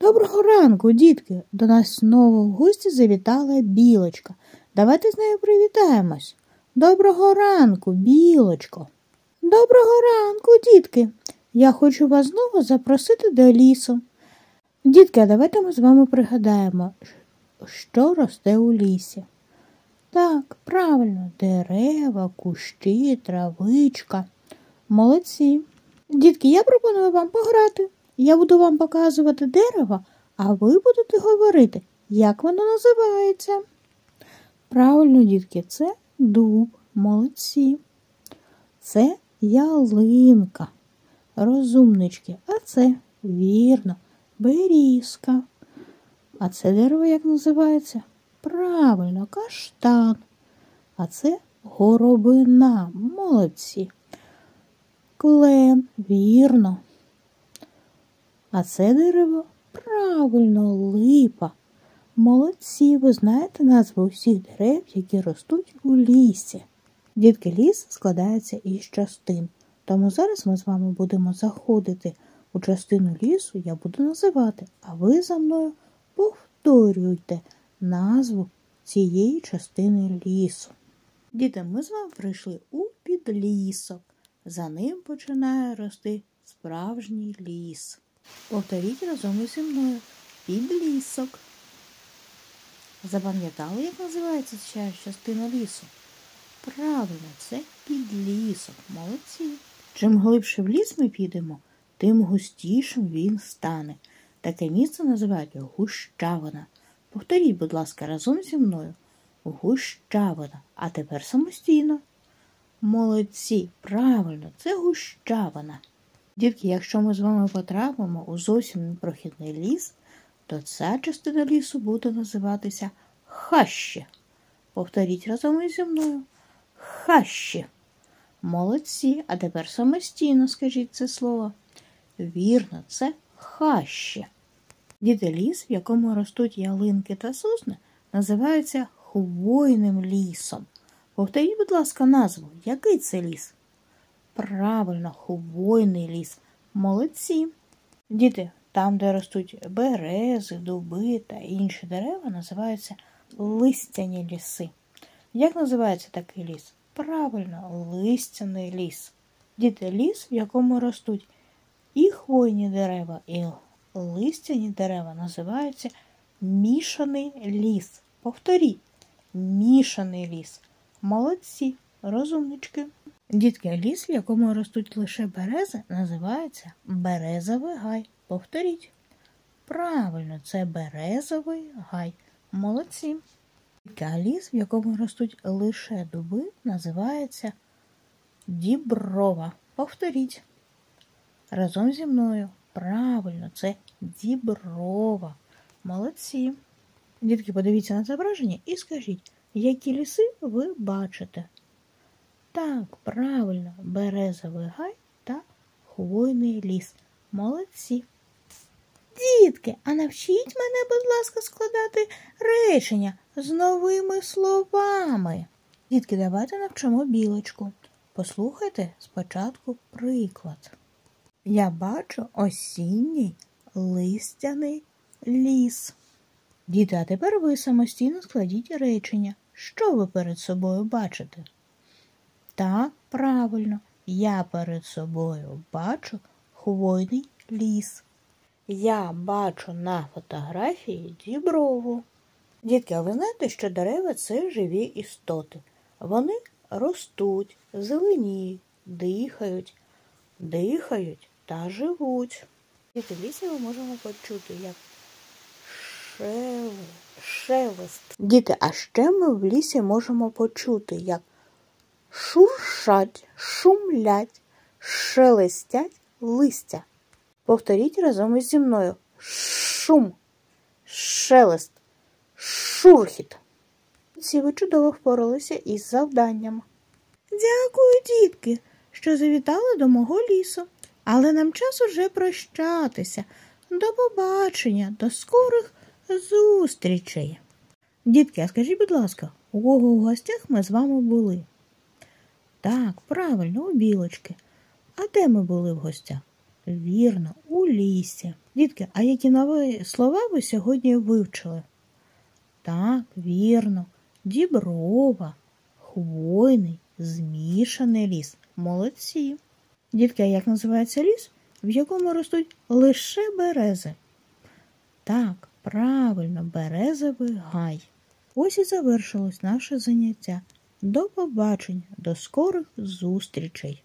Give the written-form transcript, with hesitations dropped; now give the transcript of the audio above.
Доброго ранку, дітки! До нас знову в гості завітала Білочка. Давайте з нею привітаємось. Доброго ранку, Білочко! Доброго ранку, дітки! Я хочу вас знову запросити до лісу. Дітки, а давайте ми з вами пригадаємо, що росте у лісі. Так, правильно, дерева, кущі, травичка. Молодці! Дітки, я пропоную вам пограти. Я буду вам показувати дерево, а ви будете говорити, як воно називається. Правильно, дітки, це дуб. Молодці. Це ялинка. Розумнички. А це, вірно, берізка. А це дерево як називається? Правильно, каштан. А це горобина. Молодці. Клен, вірно. А це дерево? Правильно, липа. Молодці, ви знаєте назву усіх дерев, які ростуть у лісі. Дітки, ліс складається із частин. Тому зараз ми з вами будемо заходити у частину лісу, я буду називати, а ви за мною повторюйте назву цієї частини лісу. Діти, ми з вами прийшли у підлісок. За ним починає рости справжній ліс. Повторіть разом зі мною. Підлісок. Запам'ятали, як називається ця частина лісу? Правильно, це підлісок. Молодці. Чим глибше в ліс ми підемо, тим густішим він стане. Таке місце називають гущавина. Повторіть, будь ласка, разом зі мною. Гущавина. А тепер самостійно. Молодці. Правильно, це гущавина. Дітки, якщо ми з вами потрапимо у зовсім непрохідний ліс, то ця частина лісу буде називатися хащі. Повторіть разом зі мною. Хащі. Молодці. А тепер самостійно скажіть це слово. Вірно, це хащі. Діти, ліс, в якому ростуть ялинки та сосни, називається хвойним лісом. Повторіть, будь ласка, назву. Який це ліс? Правильно, хвойний ліс. Молодці. Діти, там, де ростуть берези, дуби та інші дерева, називаються листяні ліси. Як називається такий ліс? Правильно, листяний ліс. Діти, ліс, в якому ростуть і хвойні дерева, і листяні дерева, називається мішаний ліс. Повторіть, мішаний ліс. Молодці, розумнички. Дітки, ліс, в якому ростуть лише берези, називається березовий гай. Повторіть. Правильно, це березовий гай. Молодці. А ліс, в якому ростуть лише дуби, називається діброва. Повторіть. Разом зі мною. Правильно, це діброва. Молодці. Дітки, подивіться на зображення і скажіть, які ліси ви бачите? Так, правильно, березовий гай та хвойний ліс. Молодці. Дітки, а навчіть мене, будь ласка, складати речення з новими словами. Дітки, давайте навчимо Білочку. Послухайте спочатку приклад. Я бачу осінній листяний ліс. Діти, а тепер ви самостійно складіть речення. Що ви перед собою бачите? Так, правильно, я перед собою бачу хвойний ліс. Я бачу на фотографії діброву. Дітки, а ви знаєте, що дерева – це живі істоти. Вони ростуть, зеленіють, дихають та живуть. Діти, в лісі ми можемо почути, як шелест. Діти, а ще ми в лісі можемо почути, як шуршать, шумлять, шелестять листя. Повторіть разом зі мною. Шум, шелест, шурхіт. Всі ви чудово впоралися із завданням. Дякую, дітки, що завітали до мого лісу. Але нам час уже прощатися. До побачення, до скорих зустрічей. Дітки, а скажіть, будь ласка, у кого в гостях ми з вами були? Так, правильно, у Білочки. А де ми були в гостях? Вірно, улісся. Дітки, а які нові слова ви сьогодні вивчили? Так, вірно. Діброва, хвойний, змішаний ліс. Молодці. Дітки, а як називається ліс, в якому ростуть лише берези? Так, правильно, березовий гай. Ось і завершилось наше заняття. До побачення, до скорих зустрічей.